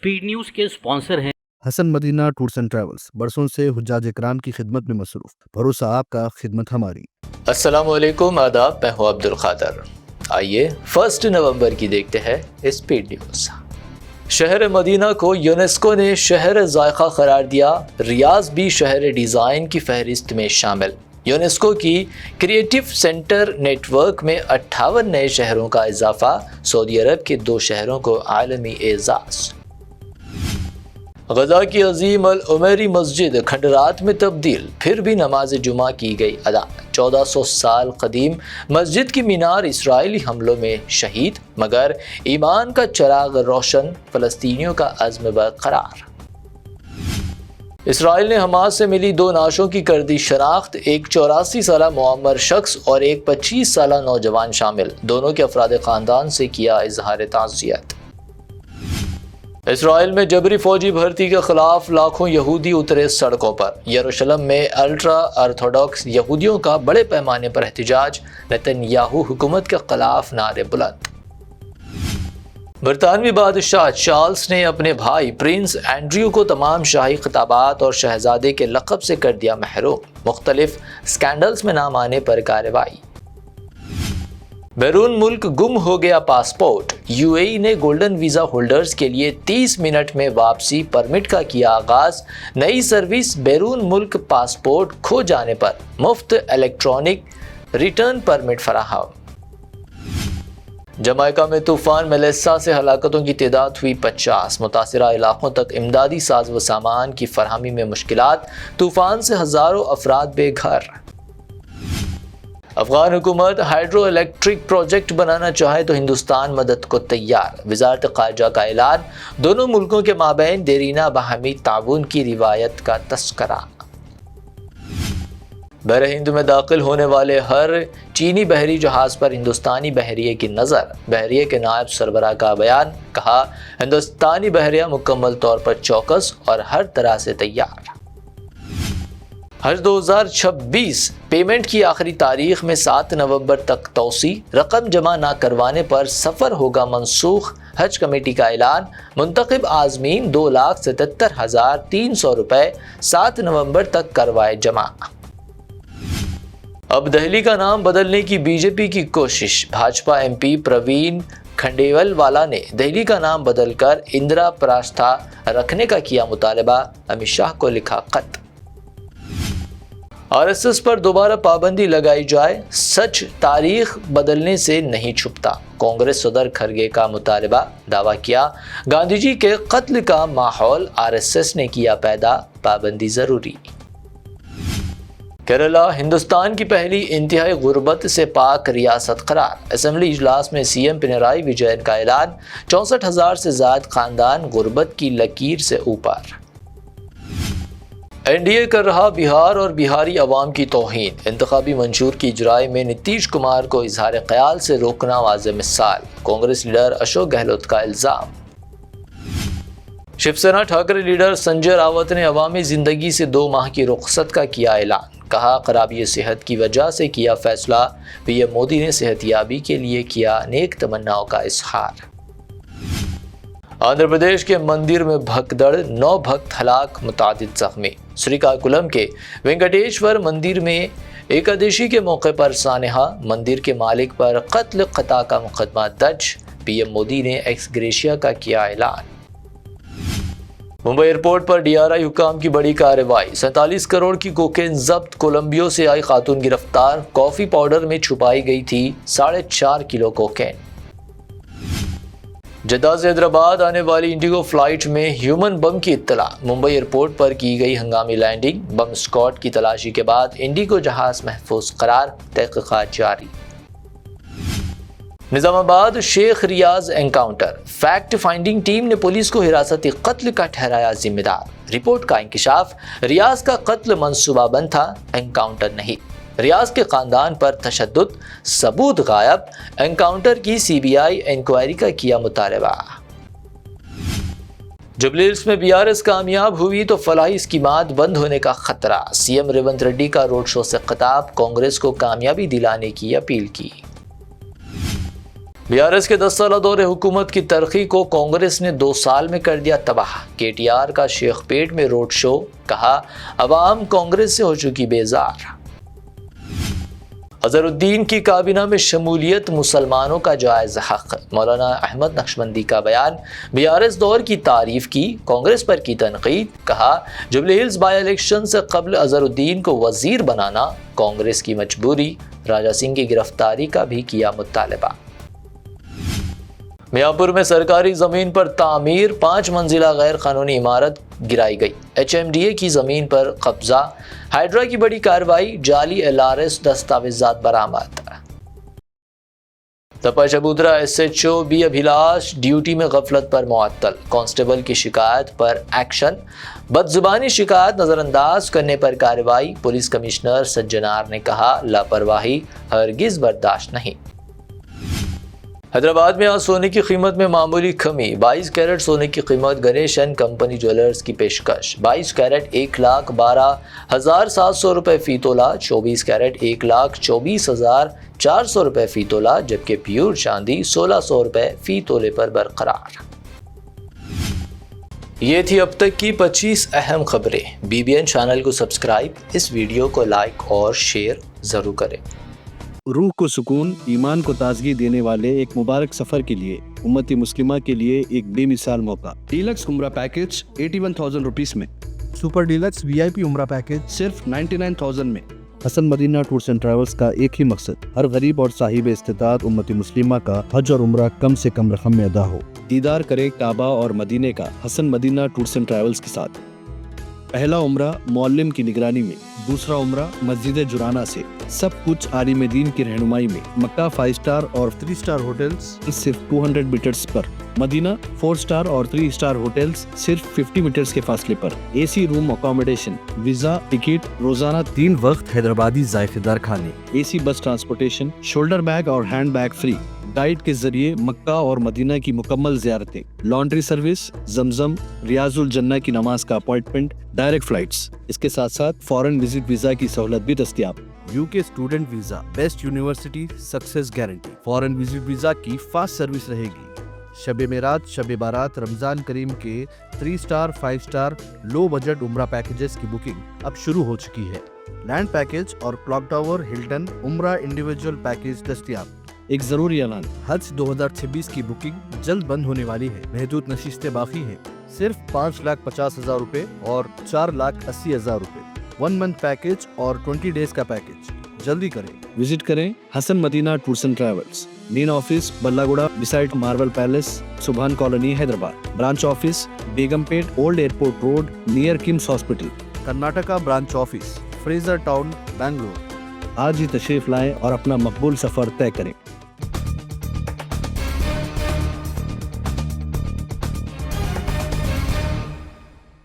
Speed news के sponsor हैं Hasan Madina tours and travels, बरसों से हुज्जाज इकराम की खिदमत में मसरूफ। भरोसा आपका, खिदमत हमारी। अस्सलाम वालेकुम, आदाब। मैं हूं अब्दुल खादर। आइए 1 नवंबर की देखते हैं स्पीड न्यूज। शहर मदीना को यूनेस्को ने शहर जायका करार दिया। रियाज भी शहर डिज़ाइन की फहरिस्त में शामिल। यूनेस्को की क्रिएटिव सेंटर नेटवर्क में 58 नए शहरों का इजाफा। सऊदी अरब के 2 शहरों को आलमी एजाज़। गजा की अजीम अल उमैरी मस्जिद खंडरात में तब्दील, फिर भी नमाज जुमा की गई अदा। 1400 साल कदीम मस्जिद की मीनार इसराइली हमलों में शहीद, मगर ईमान का चिराग रोशन, फ़लस्तीनियों का अज़्म बरकरार। इसराइल ने हमास से मिली 2 नाशों की कर दी शनाख्त। एक 84 साला मुअम्मर शख्स और एक 25 साला नौजवान शामिल। दोनों के अफराद ख़ानदान से किया इजहार ताज़ियत। इसराइल में जबरी फौजी भर्ती के खिलाफ लाखों यहूदी उतरे सड़कों पर। यरूशलेम में अल्ट्रा ऑर्थोडॉक्स यहूदियों का बड़े पैमाने पर एहतजाज। नेतन्याहू हुकूमत के खिलाफ नारे बुलंद। बरतानवी बादशाह चार्ल्स ने अपने भाई प्रिंस एंड्रयू को तमाम शाही खिताबात और शहजादे के लक़ब से कर दिया महरूम। मुख्तलिफ स्कैंडल्स में नाम आने पर कार्रवाई। बैरून मुल्क गुम हो गया पासपोर्ट। यूएई ने गोल्डन वीज़ा होल्डर्स के लिए 30 मिनट में वापसी परमिट का किया आगाज। नई सर्विस बैरून मुल्क पासपोर्ट खो जाने पर मुफ्त इलेक्ट्रॉनिक रिटर्न परमिट फराहम। जमाइका में तूफान मेलेसा से हलाकतों की तादाद हुई 50। मुतासिरा इलाकों तक इमदादी साज व सामान की फरहमी में मुश्किलात। तूफान से हज़ारों अफराद बेघर। अफगान हुकूमत हाइड्रो इलेक्ट्रिक प्रोजेक्ट बनाना चाहे तो हिंदुस्तान मदद को तैयार। वज़ारत ख़ारजा का ऐलान। दोनों मुल्कों के माबैन देरीना बाहमी ताउन की रिवायत का तस्करा। बहर हिंद में दाखिल होने वाले हर चीनी बहरी जहाज़ पर हिंदुस्तानी बहरिये की नज़र। बहरिये के नायब सरबराह का बयान। कहा, हिंदुस्तानी बहरिया मुकम्मल तौर पर चौकस और हर तरह से तैयार। हज 2026 पेमेंट की आखिरी तारीख में 7 नवंबर तक तौसी। रकम जमा न करवाने पर सफ़र होगा मनसूख। हज कमेटी का ऐलान। मुंतखब आज़मीन 2,77,300 रुपये 7 नवंबर तक करवाए जमा। अब दहली का नाम बदलने की बीजेपी की कोशिश। भाजपा एमपी प्रवीण खंडेलवाला ने दहली का नाम बदलकर इंदिरा प्रास्था रखने का किया मुतालबा। अमित शाह को लिखा खत। आरएसएस पर दोबारा पाबंदी लगाई जाए, सच तारीख बदलने से नहीं छुपता। कांग्रेस सदर खरगे का मुतालबा। दावा किया, गांधी जी के कत्ल का माहौल आरएसएस ने किया पैदा, पाबंदी जरूरी। केरला हिंदुस्तान की पहली इंतहाई गुर्बत से पाक रियासत करार। असेंबली इजलास में सीएम पिनराई विजयन का ऐलान। 64,000 से ज्यादा खानदान गुर्बत की लकीर से ऊपर। एनडीए कर रहा बिहार और बिहारी अवाम की तौहीन। इंतखाबी मंशूर की इजराई में नीतीश कुमार को इजहार ख्याल से रोकना वाज़ेह मिसाल। कांग्रेस लीडर अशोक गहलोत का इल्ज़ाम। शिवसेना ठाकरे लीडर संजय रावत ने अवामी ज़िंदगी से 2 माह की रुखसत का किया ऐलान। कहा, खराबी सेहत की वजह से किया फैसला। पीएम मोदी ने सेहतयाबी के लिए किया नेक तमन्नाओं का इजहार। आंध्र प्रदेश के मंदिर में भगदड़, 9 भक्त हलाक, मुतादिद जख्मी। श्रीकाकुलम के वेंकटेश्वर मंदिर में एकादशी के मौके पर सानेहा। मंदिर के मालिक पर कत्ल खता का मुकदमा दर्ज। पीएम मोदी ने एक्स ग्रेशिया का किया ऐलान। मुंबई एयरपोर्ट पर डीआरआई हुकाम की बड़ी कार्रवाई। 47 करोड़ की कोकेन जब्त। कोलंबियो से आई खातून गिरफ्तार। कॉफी पाउडर में छुपाई गई थी 4.5 किलो कोकेन। जद्दा से हैदराबाद आने वाली इंडिगो फ्लाइट में ह्यूमन बम की इत्तला। मुंबई एयरपोर्ट पर की गई हंगामी लैंडिंग। बम स्क्वाड की तलाशी के बाद इंडिगो जहाज महफूज करार। तहकीकात जारी। निजामाबाद शेख रियाज एनकाउंटर। फैक्ट फाइंडिंग टीम ने पुलिस को हिरासती कत्ल का ठहराया जिम्मेदार। रिपोर्ट का इंकिशाफ, रियाज का कत्ल मंसूबाबंद था, एनकाउंटर नहीं। रियाज के खानदान पर तशद्दुद, सबूत गायब। एनकाउंटर की सीबीआई इंक्वायरी का किया मुतालबा। जुबलीहिल्स में बीआरएस कामयाब हुई तो फलाही स्कीमात बंद होने का खतरा। सीएम रेवंत रेड्डी का रोड शो से खिताब। कांग्रेस को कामयाबी दिलाने की अपील की। BRS کے 10 سالہ دور حکومت کی ترقی کو کانگریس نے 2 سال میں کر دیا تباہ۔ KTR کا شیخ پیٹ میں روڈ شو، کہا عوام کانگریس سے ہو چکی بیزار۔ اظہر الدین کی کابینہ میں شمولیت، مسلمانوں کا جائز حق، مولانا احمد نقشبندی کا بیان۔ BRS دور کی تعریف کی، کانگریس پر کی تنقید، کہا جوبلی ہلز بائی الیکشن سے قبل اظہر الدین کو وزیر بنانا کانگریس کی مجبوری، راجہ سنگھ کی گرفتاری کا بھی کیا مطالبہ۔ میاں پور میں سرکاری زمین پر تعمیر 5 منزلہ غیر قانونی عمارت گرائی گئی۔ HMDA کی زمین پر قبضہ، ہائیڈرا کی بڑی کارروائی، جعلی LRS دستاویزات برآمد۔ تپا چبودرا SHO B ابھیلاش ڈیوٹی میں غفلت پر معطل، کانسٹیبل کی شکایت پر ایکشن، بد زبانی شکایت نظر انداز کرنے پر کارروائی، پولیس کمشنر سجنار نے کہا لاپرواہی ہرگز برداشت نہیں۔ حیدرآباد میں آج سونے کی قیمت میں معمولی کمی، 22 کیرٹ سونے کی قیمت گنیش اینڈ کمپنی جویلرز کی پیشکش، 22 کیرٹ 1,12,700 روپے فی تولہ، 24 کیرٹ 1,24,400 روپے فی تولہ، جبکہ پیور چاندی 1,600 روپے فی تولے پر برقرار۔ یہ تھی اب تک کی 25 اہم خبریں۔ BBN چینل کو سبسکرائب، اس ویڈیو کو لائک اور شیئر ضرور کریں۔ روح کو سکون، ایمان کو تازگی دینے والے ایک مبارک سفر کے لیے امت مسلمہ کے لیے ایک بے مثال موقع۔ ڈیلکس عمرہ پیکج 81,000 روپیس میں، سپر ڈیلکس VIP عمرہ پیکج صرف 99,000 میں۔ حسن مدینہ ٹورز اینڈ ٹریولز کا ایک ہی مقصد، ہر غریب اور صاحب استطاعت امت مسلمہ کا حج اور عمرہ کم سے کم رقم میں ادا ہو۔ دیدار کرے کعبہ اور مدینے کا حسن مدینہ ٹورز اینڈ ٹریولز کے ساتھ۔ پہلا عمرہ معلم کی نگرانی میں، دوسرا عمرہ مسجد جرانہ سے، سب کچھ عالم دین کی رہنمائی میں۔ مکہ 5 اسٹار اور 3 اسٹار ہوٹلز صرف 200 میٹرز پر، مدینہ 4 اسٹار اور 3 اسٹار ہوٹلز صرف 50 میٹرز کے فاصلے پر۔ AC روم اکاموڈیشن، ویزا، ٹکٹ، روزانہ 3 وقت حیدرآبادی ذائقے دار کھانے، AC بس ٹرانسپورٹیشن، شولڈر بیگ اور ہینڈ بیگ فری، گائیڈ کے ذریعے مکہ اور مدینہ کی مکمل زیارتیں، لانڈری سروس، زمزم، ریاض الجنہ کی نماز کا اپائنٹمنٹ، ڈائریکٹ فلائٹس۔ اس کے ساتھ ساتھ فارن وزٹ ویزا کی سہولت بھی دستیاب۔ UK student visa, best university success guarantee, foreign visit visa کی فاسٹ سروس رہے گی۔ شب معراج، شب بارات، رمضان کریم کے 3 اسٹار 5 اسٹار لو بجٹ عمرہ پیکجز کی بکنگ اب شروع ہو چکی ہے۔ لینڈ پیکج اور کلاک ٹاور ہلٹن عمرہ انڈیویجول پیکج دستیاب۔ ایک ضروری اعلان، حج 2026 کی بکنگ جلد بند ہونے والی ہے، محدود نشستیں باقی ہیں، صرف 5,50,000 روپے اور 4,80,000 روپے، 1 منتھ پیکج اور 20 ڈیز کا پیکج، جلدی کریں۔ وزٹ کریں Hasan Madina tours and travels, main office بلہ گڑا beside marble palace, Subhan colony Hyderabad, branch office Begumpet old airport road near KIMS hospital, Karnataka branch office Frazer town, Bangalore. آج ہی تشریف لائیں اور اپنا مقبول سفر طے کریں۔